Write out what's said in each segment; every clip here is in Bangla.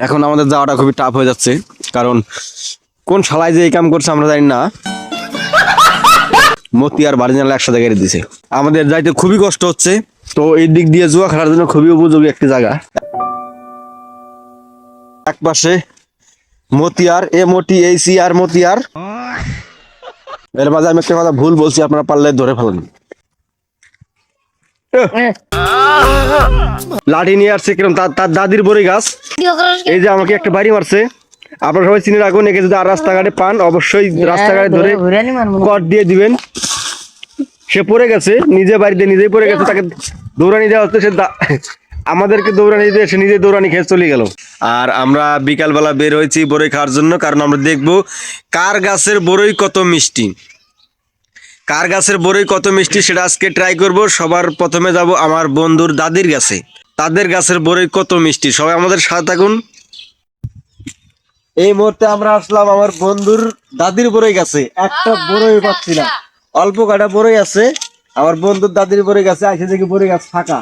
এখন আমাদের যাওয়াটা খুবই টাফ হয়ে যাচ্ছে, কারণ কোন শালায় যে এই কাম করছে আমরা জানি না। মতি আর বাড়িনাল একসাথে গেড়ে দিছে, আমাদের যাইতে খুবই কষ্ট হচ্ছে। তো এই দিক দিয়ে জুয়া খেলার জন্য খুবই উপযোগী একটি জায়গা। এক পাশে মতিয়ার, MOTIAR মতিয়ার। এর মাঝে আমি একটা কথা ভুল বলছি, আপনারা পারলে ধরে ফেলেন। লাঠি নিয়ে আসছে কিরম তার দাদির বড়ি গাছ। এই যে আমাকে একটা বাড়ি মারছে, আপনারা সবাই চিনে রাখুন। একে যদি আর রাস্তাঘাটে পান অবশ্যই রাস্তাঘাটে ধরে কট দিয়ে দিবেন। সে পড়ে গেছে, নিজে বাড়িতে নিজেই পড়ে গেছে, তাকে দৌড়ানি দেওয়া হচ্ছে। সে আমাদেরকে দৌড়ানি দিয়ে সে নিজে দৌড়ানি খেয়ে চলে গেল। আর আমরা বিকালবেলা বের হয়েছি বড়ই খাওয়ার জন্য, কারণ আমরা দেখবো কার গাছের বড়ই কত মিষ্টি। কার গাছের বড়ই কত মিষ্টি সেটা আজকে ট্রাই করব। সবার প্রথমে যাব আমার বন্ধুর দাদির গাছে, তাদের গাছের বড়ই কত মিষ্টি। সবাই আমাদের সাথে থাকুন। এই মুহূর্তে আমরা আসলাম আমার বন্ধুর দাদির বড়ই গাছে। একটা বড়ই পাচ্ছি না, অল্প কাটা বড়ই আছে আমার বন্ধুর দাদির বড়ই গাছে। আসে দেখি বড়ই গাছ ফাঁকা।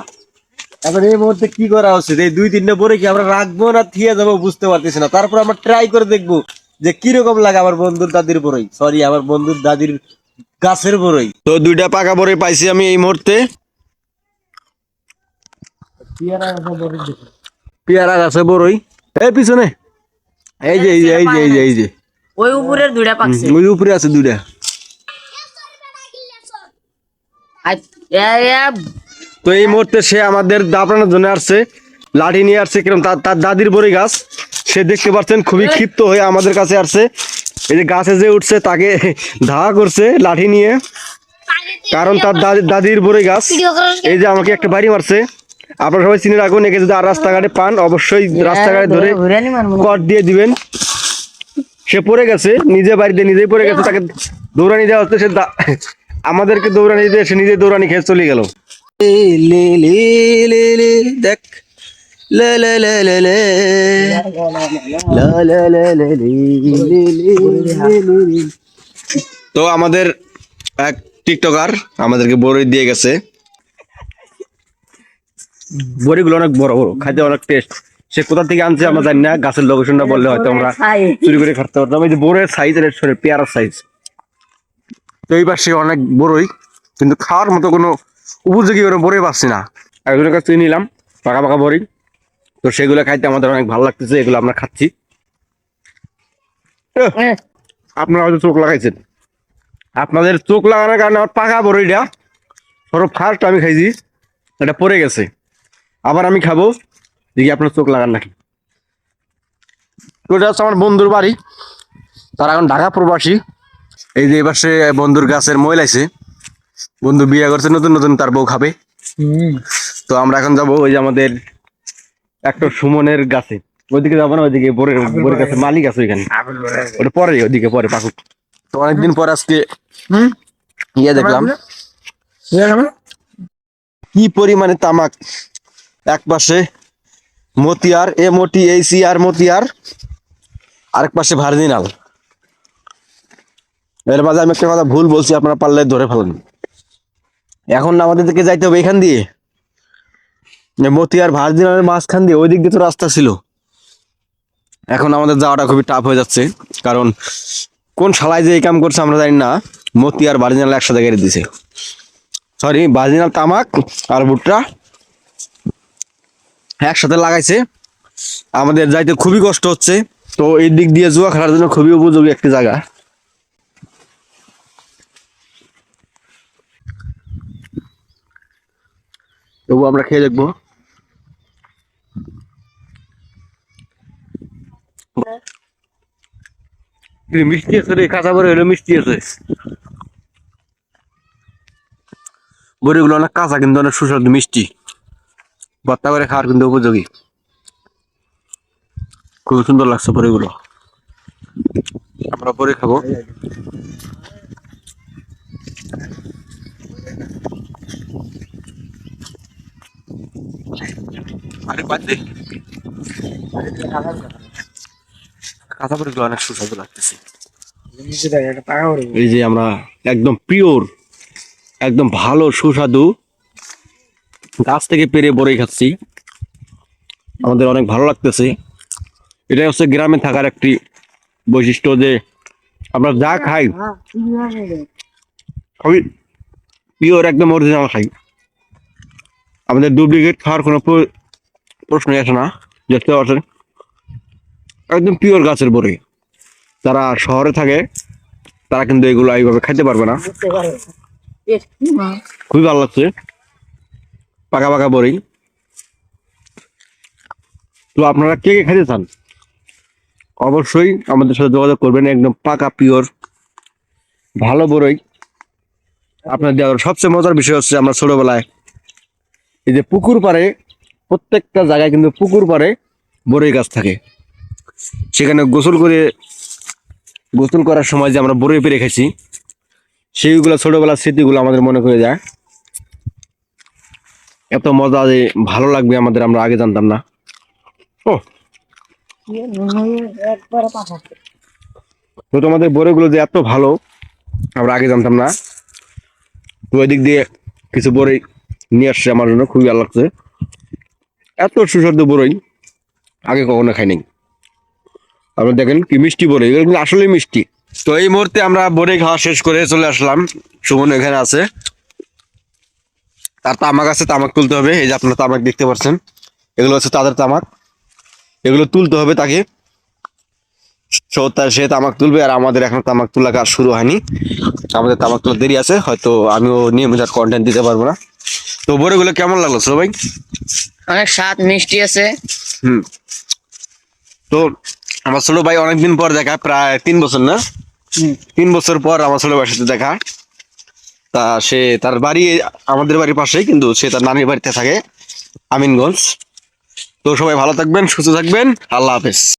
এখন এই মুহূর্তে কি করা উচিত? এই 2-3টা বড়ই কি আমরা রাখবো না থিয়ে যাবো বুঝতে পারতেছি না। তারপর আমরা ট্রাই করে দেখবো যে কিরকম লাগে আমার বন্ধুর দাদির বড়ই, সরি আমার বন্ধুর দাদির গাছের বড়ই। তো 2টা পাকা বড়ই পাইছি আমি এই মুহূর্তে। পেয়ারা গাছে বড়ই এই পিছনে, এই যে এই যে এই যে এই যে এই যে ওই উপরের দুইটা পাকছে, ওই উপরে আছে 2টা। তো এই মুহূর্তে সে আমাদের দাপড়ানোর জন্য আসছে, লাঠি নিয়ে আসছে কিরম তার দাদির বড়ি গাছ। সে দেখতে পাচ্ছেন খুবই ক্ষিপ্ত হয়ে আমাদের কাছে আসছে। এই যে গাছে যে উঠছে তাকে ধাওয়া করছে লাঠি নিয়ে, কারণ তার দাদির বড়ি গাছ। এই যে আমাকে একটা বাড়ি মারছে, আপনারা সবাই চিনে রাখুন। একে যদি আর রাস্তাঘাটে পান অবশ্যই রাস্তাঘাটে ধরে কট দিয়ে দিবেন। সে পড়ে গেছে, নিজে বাড়িতে নিজেই পড়ে গেছে, তাকে দৌড়ানি দেওয়া হচ্ছে। সে আমাদেরকে দৌড়ানি দিয়ে সে নিজে দৌড়ানি খেয়ে চলে গেল। দেখ তো আমাদের এক টিকটকার আমাদেরকে বড়ি দিয়ে গেছে। বড়িগুলো অনেক বড় বড়, খাইতে অনেক টেস্ট। সে কোথা থেকে আনছে আমরা জানি না, গাছের লোকেশনটা বললে হয়তো আমরা চুরি করে খাটতে পারতাম। এই যে বড়ের সাইজ, পেয়ারার সাইজ। তো এই পাশে অনেক বড়ই, কিন্তু খাওয়ার মতো কোনো উপযোগী কোনো বড়ই পাচ্ছি না। একজনের কাছ থেকে নিলাম পাকা পাকা বড়ি, তো সেগুলো খাইতে আমাদের অনেক ভালো লাগতেছে। এগুলো আমরা খাচ্ছি। আপনারা হয়তো চোখ লাগাইছেন, আপনাদের চোখ লাগানোর কারণে আমার পাকা বড়ইটা সর্ব ফার্স্ট আমি খাইছি, এটা পড়ে গেছে। আবার আমি খাবো, দেখি আপনার চোখ লাগান নাকি। তো এটা হচ্ছে আমার বন্ধুর বাড়ি, তারা এখন ঢাকা প্রবাসী। এই যে এবার সে বন্ধুর গাছের মই লাইছে, বন্ধু বিয়ে করছে নতুন নতুন, তার বউ খাবে। তো আমরা এখন যাবো ওই যে আমাদের একটা সুমনের গাছে, ওইদিকে যাবো না, ওইদিকে বরের গাছের মালিক আছে ওইখানে, ওটা পরে ওইদিকে পরে পাকুক। তো অনেকদিন পর আজকে ইয়ে দেখলাম কি পরিমাণে তামাক। এক পাশে মতিয়ার, MOTIAR মতিয়ার, আরেক পাশে ভার্জিনাল। এর মাঝে আমি একটা কথা ভুল বলছি, আপনারা পারলে ধরে ফেলেন। এখন আমাদের দিকে যাইতে হবে এখান দিয়ে, মতিয়ার ভার্জিনালের মাঝখান দিয়ে, ওই দিক দিয়ে তো রাস্তা ছিল। এখন আমাদের যাওয়াটা খুবই টাফ হয়ে যাচ্ছে, কারণ কোন শালায় যে এই কাম করছে আমরা জানি না। মতিয়ার ভার্জিনাল একসাথে গেড়ে দিছে, সরি ভার্জিনাল তামাক আর ভুট্টা একসাথে লাগাইছে। আমাদের যাইতে খুবই কষ্ট হচ্ছে। তো এই দিক দিয়ে জুয়া খেলার জন্য খুবই উপযোগী একটি জায়গা। তবু আমরা খেয়ে দেখবো। মিষ্টি আছে রে, কাঁচা বড়ি হলে মিষ্টি আছে। বড়িগুলো অনেক কাঁচা কিন্তু অনেক সুস্বাদু মিষ্টি, ভর্তা করে খাওয়ার কিন্তু উপযোগী। খুব সুন্দর লাগছে বড়িগুলো। আমরা পরে খাবো। আরে বাদ দে, কাঁচা বড়িগুলো অনেক সুস্বাদু লাগতেছে। এই যে আমরা একদম পিওর, একদম ভালো সুস্বাদু গাছ থেকে পেরে বড়ই খাচ্ছি, আমাদের অনেক ভালো লাগতেছে। এটা হচ্ছে গ্রামে থাকার একটি বৈশিষ্ট্য যে আমরা যা খাই সবই পিওর একদম অরিজিনাল খাই। আমাদের ডুপ্লিকেট খাওয়ার কোনো প্রশ্নই আসে না। দেখতে পাচ্ছেন একদম পিওর গাছের বড়ি। যারা শহরে থাকে তারা কিন্তু এগুলো এইভাবে খাইতে পারবে না। খুবই ভালো লাগছে, পাকা পাকা বড়ি। তো আপনারা কে কে খেতে চান অবশ্যই আমাদের সাথে যোগাযোগ করবেন। একদম পাকা পিওর ভালো বড়ই আপনার দেওয়ার। সবচেয়ে মজার বিষয় হচ্ছে আমরা ছোটবেলায় এই যে পুকুর পাড়ে, প্রত্যেকটা জায়গায় কিন্তু পুকুর পাড়ে বড়ই গাছ থাকে। সেখানে গোসল করার সময় যে আমরা বড়ই পেরে খাইছি, সেইগুলো ছোটবেলার স্মৃতিগুলো আমাদের মনে করে যায়। এত মজা যে ভালো লাগবে আমাদের, আমরা আগে জানতাম না। ও তো তোমাদের বড়িগুলো যে এত ভালো আমরা আগে জানতাম না। তো ওই দিক দিয়ে কিছু বড়ি নিয়ে আসছে আমার জন্য, খুবই ভালো লাগছে। এত সুস্বাদু বড়ই আগে কখনো খাইনি। আপনারা দেখেন কি মিষ্টি বড়ি, এগুলো কিন্তু আসলেই মিষ্টি। তো এই মুহূর্তে আমরা বড়ি খাওয়া শেষ করে চলে আসলাম। সুমন এখানে আছে, তার তামাক আছে, তামাক তুলতে হবে। এই যে আপনারা তামাক দেখতে পাচ্ছেন, এগুলো হচ্ছে তাদের তামাক, এগুলো তুলতে হবে তাকে। সে তামাক তুলবে, আর আমাদের এখন তামাক তোলা কাজ শুরু হয়নি। আমাদের তামাক তোলা দেরি আছে, হয়তো আমিও নিয়মিত কন্টেন্ট দিতে পারবো না। তো বড়িগুলো কেমন লাগলো ছোট ভাই? অনেক স্বাদ মিষ্টি আছে। তো আমার ছোট ভাই অনেকদিন পর দেখা, প্রায় 3 বছর না, 3 বছর পর আমার ছোট ভাইয়ের সাথে দেখা। তা সে তার বাড়ি আমাদের বাড়ির পাশেই, কিন্তু সে তার নানির বাড়িতে থাকে আমিনগঞ্জ। তো সবাই ভালো থাকবেন, সুস্থ থাকবেন, আল্লাহ হাফেজ।